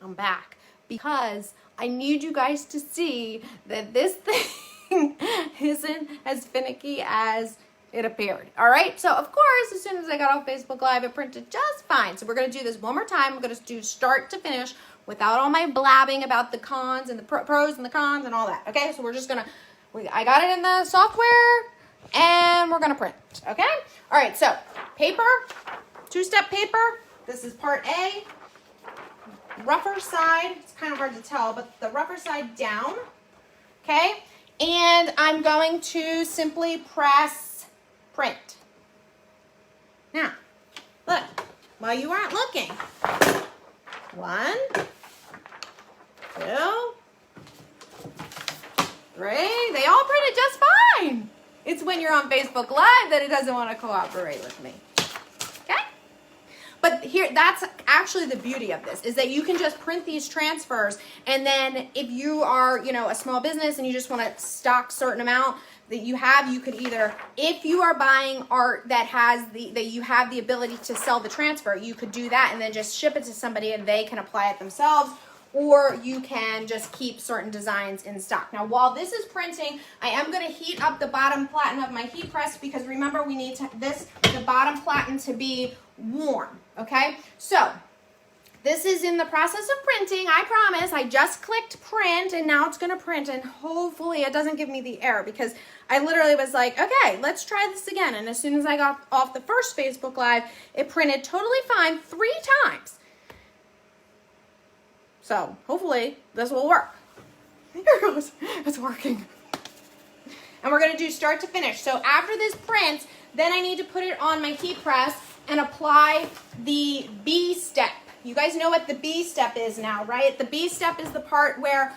I'm back because I need you guys to see that this thing isn't as finicky as it appeared. All right, so of course, as soon as I got off Facebook Live, it printed just fine. So we're gonna do this one more time. I'm gonna do start to finish without all my blabbing about the cons and the pros and the cons and all that. Okay, so we're just gonna, I got it in the software and we're gonna print, okay? All right, so paper, two-step paper. This is part A. Rougher side, it's kind of hard to tell, but the rougher side down, okay? And I'm going to simply press print. Now, look, while you aren't looking, 1, 2, 3, they all printed just fine. It's when you're on Facebook Live that it doesn't want to cooperate with me. But here, that's actually the beauty of this, is that you can just print these transfers, and then if you are, you know, a small business and you just want to stock certain amount that you have, you could either, if you are buying art that has that you have the ability to sell the transfer, you could do that and then just ship it to somebody and they can apply it themselves, or you can just keep certain designs in stock. Now, while this is printing, I am going to heat up the bottom platen of my heat press, because remember, we need the bottom platen to be warm, okay? So, this is in the process of printing, I promise. I just clicked print, and now it's going to print, and hopefully it doesn't give me the error, because I literally was like, okay, let's try this again, and as soon as I got off the first Facebook Live, it printed totally fine 3 times. So, hopefully, this will work. Here it goes. It's working. And we're going to do start to finish. So, after this print, then I need to put it on my heat press and apply the B step. You guys know what the B step is now, right? The B step is the part where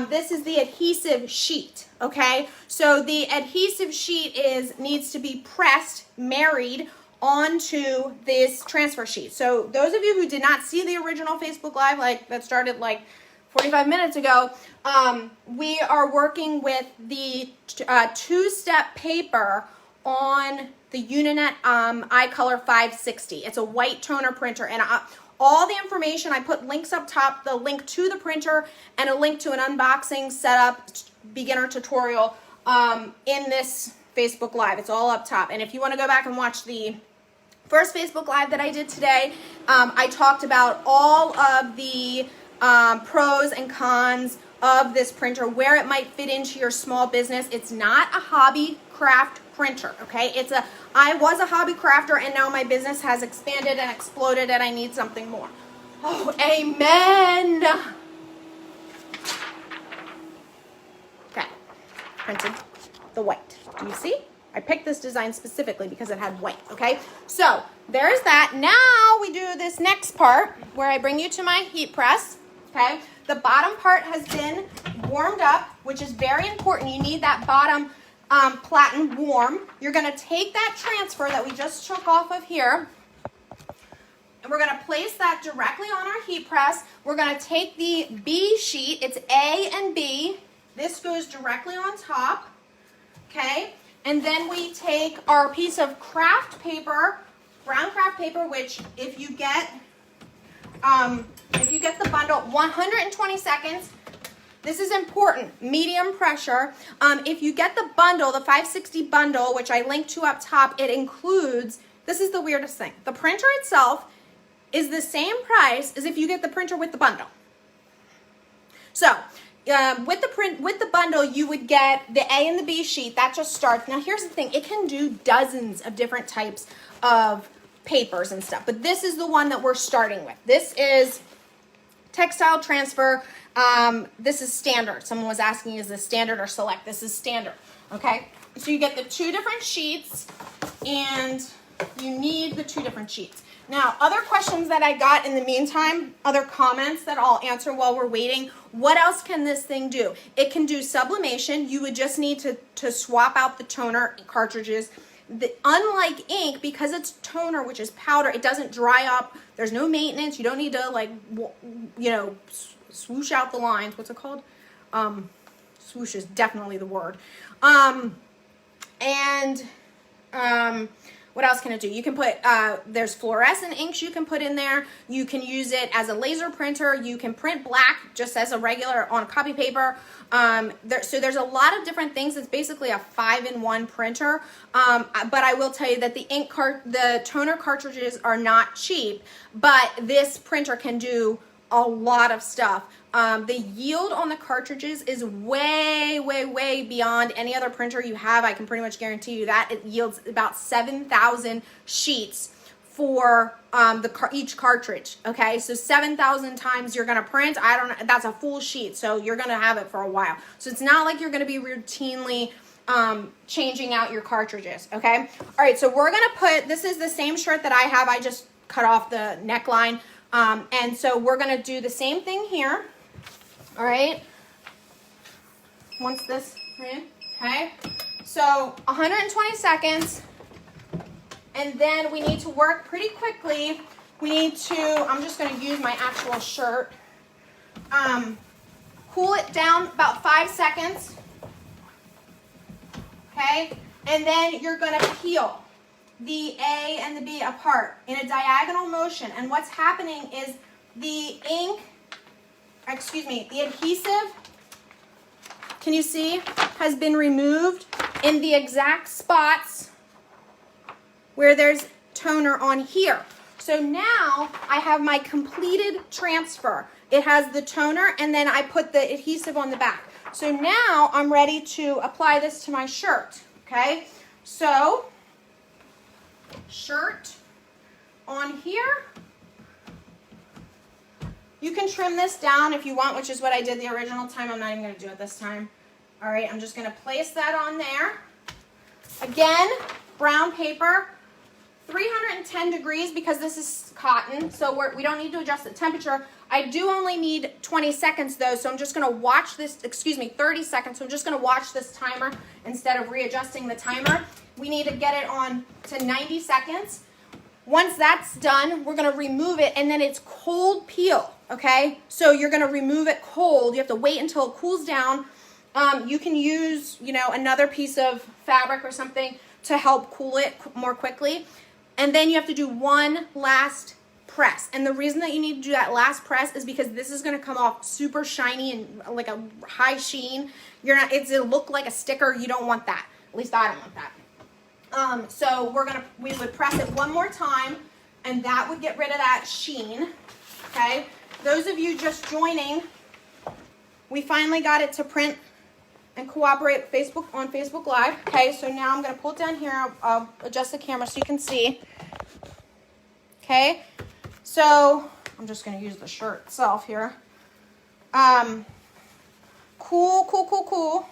this is the adhesive sheet, okay? So, the adhesive sheet needs to be pressed, married onto this transfer sheet. So those of you who did not see the original Facebook Live, like that started like 45 minutes ago, we are working with the two-step paper on the Uninet Icolor 560. It's a white toner printer, and all the information, I put links up top, the link to the printer and a link to an unboxing, setup, beginner tutorial in this Facebook Live. It's all up top. And if you want to go back and watch the first Facebook Live that I did today, I talked about all of the pros and cons of this printer, where it might fit into your small business. It's not a hobby craft printer, okay? I was a hobby crafter, and now my business has expanded and exploded, and I need something more. Oh, amen. Okay, printed the white. Do you see? I picked this design specifically because it had white, okay? So, there's that. Now we do this next part where I bring you to my heat press, okay? The bottom part has been warmed up, which is very important. You need that bottom platen warm. You're going to take that transfer that we just took off of here, and we're going to place that directly on our heat press. We're going to take the B sheet. It's A and B. This goes directly on top, okay? And then we take our piece of craft paper, brown craft paper, which if you get the bundle, 120 seconds. This is important, medium pressure. If you get the bundle, the 560 bundle, which I linked to up top, it includes, this is the weirdest thing. The printer itself is the same price as if you get the printer with the bundle. So, with the bundle, you would get the A and the B sheet. That just starts. Now, here's the thing. It can do dozens of different types of papers and stuff, but this is the one that we're starting with. This is textile transfer. This is standard. Someone was asking, is this standard or select? This is standard, okay? So you get the 2 different sheets, and you need the 2 different sheets. Now, other questions that I got in the meantime, other comments that I'll answer while we're waiting. What else can this thing do? It can do sublimation. You would just need to swap out the toner cartridges. Unlike ink, because it's toner, which is powder, it doesn't dry up. There's no maintenance. You don't need to, like, you know, swoosh out the lines. What's it called? Swoosh is definitely the word. What else can it do? You can put, there's fluorescent inks you can put in there. You can use it as a laser printer. You can print black just as a regular on copy paper. So there's a lot of different things. It's basically a 5-in-1 printer. But I will tell you that the toner cartridges are not cheap, but this printer can do a lot of stuff. The yield on the cartridges is way, way, way beyond any other printer you have. I can pretty much guarantee you that. It yields about 7,000 sheets for each cartridge. Okay, so 7,000 times you're gonna print. I don't know, that's a full sheet, so you're gonna have it for a while. So it's not like you're gonna be routinely changing out your cartridges. Okay, all right. So we're gonna put. This is the same shirt that I have. I just cut off the neckline. And so we're going to do the same thing here. All right. Once this, okay. So 120 seconds. And then we need to work pretty quickly. We need to, I'm just going to use my actual shirt. Cool it down about 5 seconds. Okay. And then you're going to peel the A and the B apart in a diagonal motion. And what's happening is the adhesive, can you see, has been removed in the exact spots where there's toner on here. So now I have my completed transfer. It has the toner and then I put the adhesive on the back. So now I'm ready to apply this to my shirt, okay? So shirt on here. You can trim this down if you want, which is what I did the original time. I'm not even going to do it this time. All right, I'm just going to place that on there. Again, brown paper, 310 degrees because this is cotton, so we don't need to adjust the temperature. I do only need 20 seconds though, so I'm just going to watch this, 30 seconds. So I'm just going to watch this timer instead of readjusting the timer. We need to get it on to 90 seconds. Once that's done, we're going to remove it, and then it's cold peel, okay? So you're going to remove it cold. You have to wait until it cools down. You can use, another piece of fabric or something to help cool it more quickly. And then you have to do one last press. And the reason that you need to do that last press is because this is going to come off super shiny and like a high sheen. It'll look like a sticker. You don't want that. At least I don't want that. So we would press it one more time, and that would get rid of that sheen, okay? Those of you just joining, we finally got it to print and cooperate on Facebook Live, okay? So now I'm going to pull it down here. I'll adjust the camera so you can see, okay? So I'm just going to use the shirt itself here. Cool.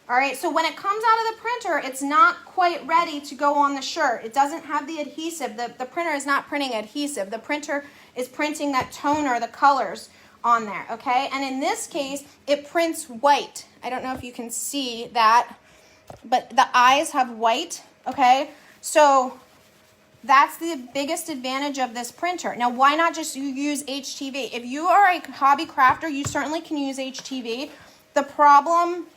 All right, so when it comes out of the printer, it's not quite ready to go on the shirt. It doesn't have the adhesive. The printer is not printing adhesive. The printer is printing that toner, the colors on there, okay? And in this case, it prints white. I don't know if you can see that, but the eyes have white, okay? So that's the biggest advantage of this printer. Now, why not just use HTV? If you are a hobby crafter, you certainly can use HTV. The problem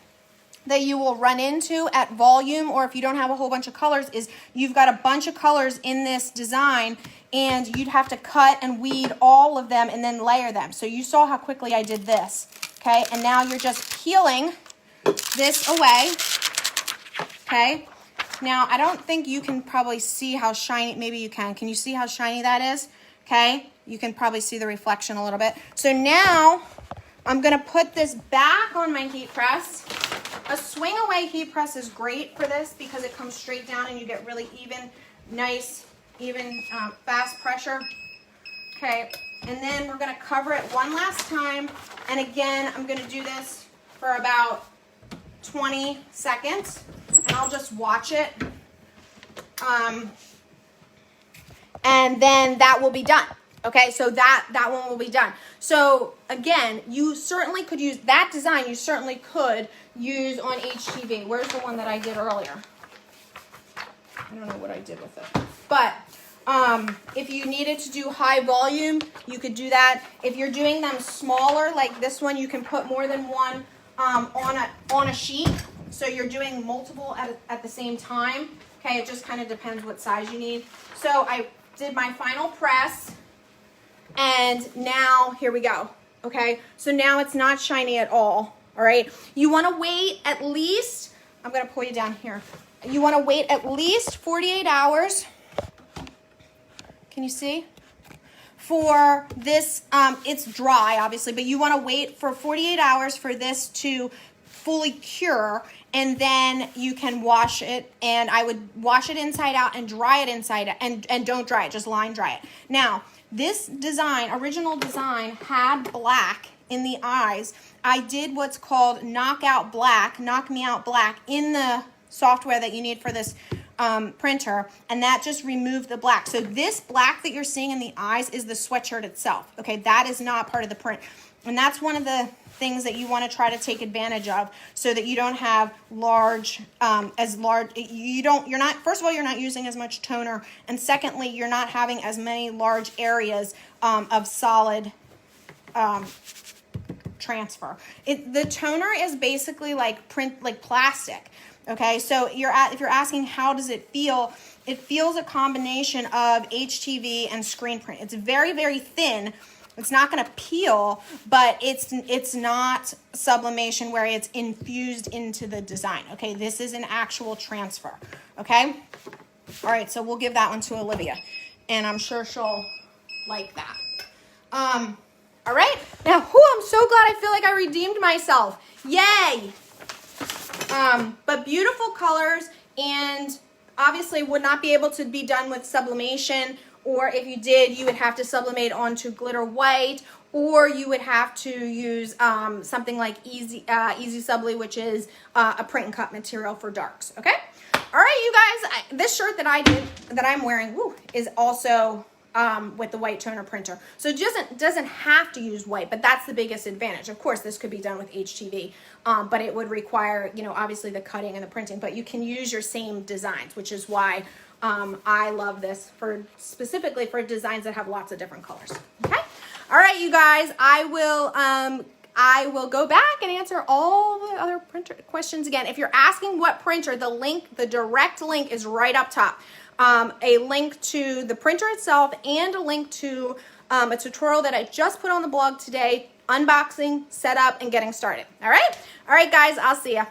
that you will run into at volume, or if you don't have a whole bunch of colors, is you've got a bunch of colors in this design and you'd have to cut and weed all of them and then layer them. So you saw how quickly I did this, okay? And now you're just peeling this away, okay? Now, I don't think you can probably see how shiny, maybe you can. Can you see how shiny that is? Okay, you can probably see the reflection a little bit. So now I'm gonna put this back on my heat press. A swing away heat press is great for this because it comes straight down and you get really nice, fast pressure. Okay, and then we're gonna cover it one last time. And again, I'm gonna do this for about 20 seconds and I'll just watch it. And then that will be done. Okay, so that one will be done. So again, you certainly could use that design. You certainly could use on HTV. Where's the one that I did earlier? I don't know what I did with it. But if you needed to do high volume, you could do that. If you're doing them smaller, like this one, you can put more than one on a sheet. So you're doing multiple at the same time. Okay, it just kind of depends what size you need. So I did my final press, and now here we go. Okay, so now it's not shiny at all. All right, you want to wait at least, I'm going to pull you down here. You want to wait at least 48 hours. Can you see? For this, it's dry obviously, but you want to wait for 48 hours for this to fully cure, and then you can wash it. And I would wash it inside out and dry it inside out, and don't dry it, just line dry it. Now, this design, original design, had black in the eyes. I did what's called knock me out black in the software that you need for this printer, and that just removed the black. So this black that you're seeing in the eyes is the sweatshirt itself. Okay, that is not part of the print, and that's one of the things that you want to try to take advantage of, so that you don't have large, you're not, first of all, you're not using as much toner, and secondly, you're not having as many large areas of solid transfer. The toner is basically like plastic. Okay, so if you're asking how does it feel, it feels a combination of HTV and screen print. It's very, very thin. It's not going to peel, but it's not sublimation where it's infused into the design. Okay, this is an actual transfer. Okay, all right, so we'll give that one to Olivia, and I'm sure she'll like that. All right, now, I'm so glad I feel like I redeemed myself. Yay! But beautiful colors, and obviously would not be able to be done with sublimation, or if you did, you would have to sublimate onto glitter white, or you would have to use something like Easy Subli, which is a print and cut material for darks. Okay, all right, you guys. This shirt that I'm wearing, is also with the white toner printer, so it doesn't have to use white, but that's the biggest advantage. Of course, this could be done with HTV, but it would require, obviously the cutting and the printing, but you can use your same designs, which is why I love this specifically for designs that have lots of different colors. Okay, all right, you guys, I will go back and answer all the other printer questions again. If you're asking what printer, the direct link is right up top. A link to the printer itself, and a link to a tutorial that I just put on the blog today, unboxing, setup, and getting started. All right, guys, I'll see ya.